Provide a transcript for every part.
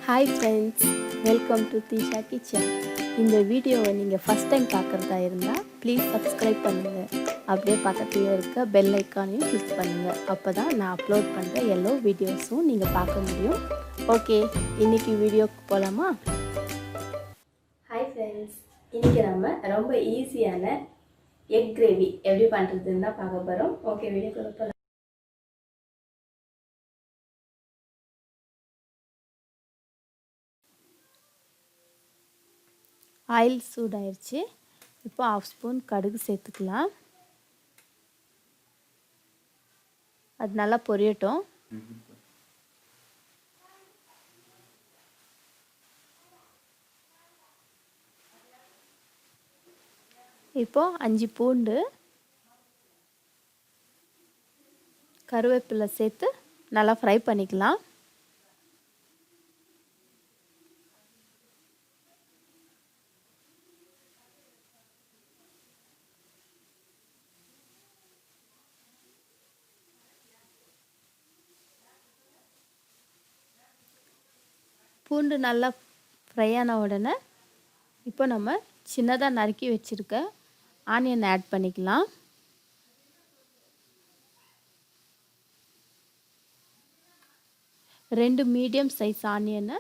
Hi friends, welcome to Tisha Kitchen. இந்த வீடியோவை நீங்கள் ஃபஸ்ட் டைம் பார்க்குறதா இருந்தால் ப்ளீஸ் சப்ஸ்கிரைப் பண்ணுங்கள். அப்படியே பக்கத்தில் இருக்க பெல் ஐக்கானையும் கிளிக் பண்ணுங்கள். அப்போ தான் நான் அப்லோட் பண்ணுற எல்லா வீடியோஸும் நீங்கள் பார்க்க முடியும். ஓகே, இன்றைக்கி வீடியோக்கு போகலாமா? ஹாய் ஃப்ரெண்ட்ஸ், இன்றைக்கி நம்ம ரொம்ப ஈஸியான எக் கிரேவி எப்படி பண்ணுறதுன்னு தான் பார்க்க போகிறோம். ஓகே, வீடியோக்குள்ள போகலாம். ஆயில் சூடாயிருச்சு. இப்போ 1/2 ஸ்பூன் கடுகு சேர்த்துக்கலாம். அது நல்லா பொரியட்டும். இப்போ 5 பூண்டு, கருவேப்பிலை சேர்த்து நல்லா ஃப்ரை பண்ணிக்கலாம். பூண்டு நல்லா ஃப்ரை ஆன உடனே இப்போ நம்ம சின்னதாக நறுக்கி வச்சுருக்க ஆனியன் ஆட் பண்ணிக்கலாம். ரெண்டு மீடியம் சைஸ் ஆனியனை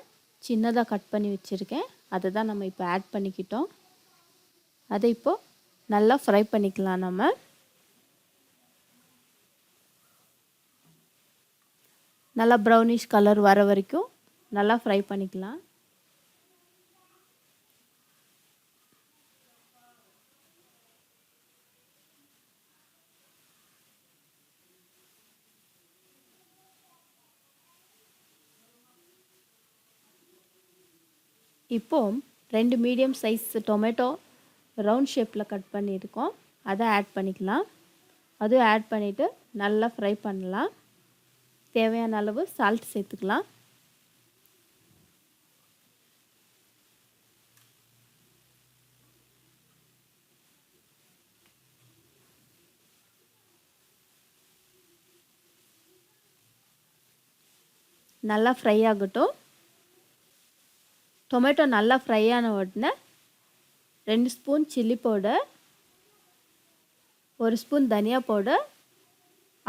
சின்னதாக கட் பண்ணி வச்சுருக்கேன். அதை தான் நம்ம இப்போ ஆட் பண்ணிக்கிட்டோம். அதை இப்போது நல்லா ஃப்ரை பண்ணிக்கலாம். நம்ம நல்லா ப்ரௌனிஷ் கலர் வர வரைக்கும் நல்லா ஃப்ரை பண்ணிக்கலாம். இப்போ 2 மீடியம் சைஸ் டொமேட்டோ ரவுண்ட் ஷேப்பில் கட் பண்ணியிருக்கோம். அதை ஆட் பண்ணிக்கலாம். அதுவும் ஆட் பண்ணிவிட்டு நல்லா ஃப்ரை பண்ணலாம். தேவையான அளவு சால்ட் சேர்த்துக்கலாம். நல்லா ஃப்ரை ஆகட்டும். டொமேட்டோ நல்லா ஃப்ரை ஆன உடனே 2 ஸ்பூன் சில்லி பவுடர், 1 ஸ்பூன் தனியா பவுடர்,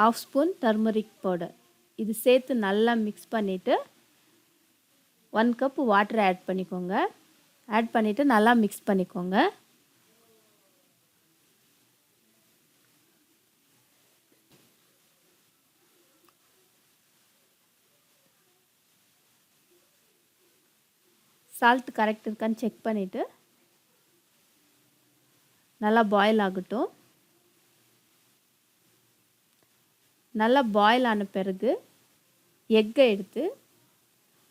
1/2 ஸ்பூன் டர்மரிக் பவுடர் இது சேர்த்து நல்லா மிக்ஸ் பண்ணிவிட்டு 1 கப் வாட்டர் ஆட் பண்ணிக்கோங்க. ஆட் பண்ணிவிட்டு நல்லா மிக்ஸ் பண்ணிக்கோங்க. சால்ட் கரெக்ட் இருக்கான்னு செக் பண்ணிவிட்டு நல்லா பாயில் ஆகட்டும். நல்லா பாயில் ஆன பிறகு எக்கை எடுத்து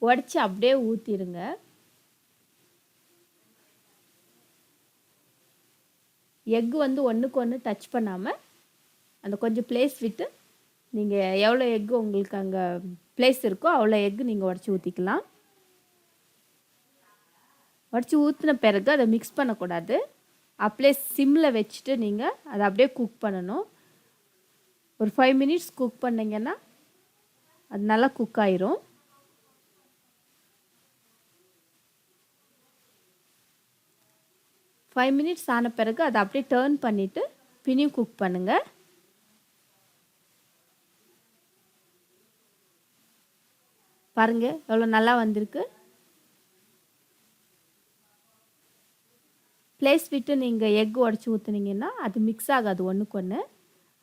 உடச்சி அப்படியே ஊற்றிடுங்க. எக்கு ஒன்றுக்கு ஒன்று டச் பண்ணாமல் அந்த கொஞ்சம் பிளேஸ் விட்டு நீங்கள் எவ்வளோ எக்கு உங்களுக்கு அங்கே பிளேஸ் இருக்கோ அவ்வளோ எக்கு நீங்கள் உடச்சி ஊற்றிக்கலாம். உடச்சி ஊற்றின பிறகு அதை மிக்ஸ் பண்ணக்கூடாது. அப்படியே சிம்மில் வச்சுட்டு நீங்கள் அதை அப்படியே குக் பண்ணணும். ஒரு 5 மினிட்ஸ் குக் பண்ணிங்கன்னா அது நல்லா குக் ஆயிரும். ஃபைவ் மினிட்ஸ் ஆன பிறகு அதை அப்படியே டர்ன் பண்ணிவிட்டு பின்னியும் குக் பண்ணுங்கள். பாருங்கள் எவ்வளோ நல்லா வந்திருக்கு. பிளேஸ் விட்டு நீங்கள் எக் உடச்சி ஊற்றுனீங்கன்னா அது மிக்ஸ் ஆகாது ஒன்றுக்கு ஒன்று.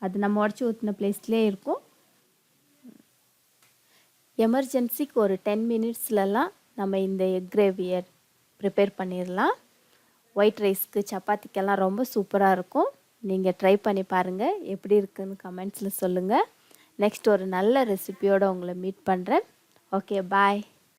அது நம்ம உடச்சி ஊற்றின பிளேஸ்லேயே இருக்கும். எமர்ஜென்சிக்கு ஒரு 10 மினிட்ஸ்லலாம் நம்ம இந்த எக் கிரேவியை ப்ரிப்பேர் பண்ணிடலாம். ஒயிட் ரைஸ்க்கு சப்பாத்திக்கெல்லாம் ரொம்ப சூப்பராக இருக்கும். நீங்கள் ட்ரை பண்ணி பாருங்கள். எப்படி இருக்குன்னு கமெண்ட்ஸில் சொல்லுங்கள். நெக்ஸ்ட் ஒரு நல்ல ரெசிபியோடு உங்களை மீட் பண்ணுறேன். ஓகே, பாய்.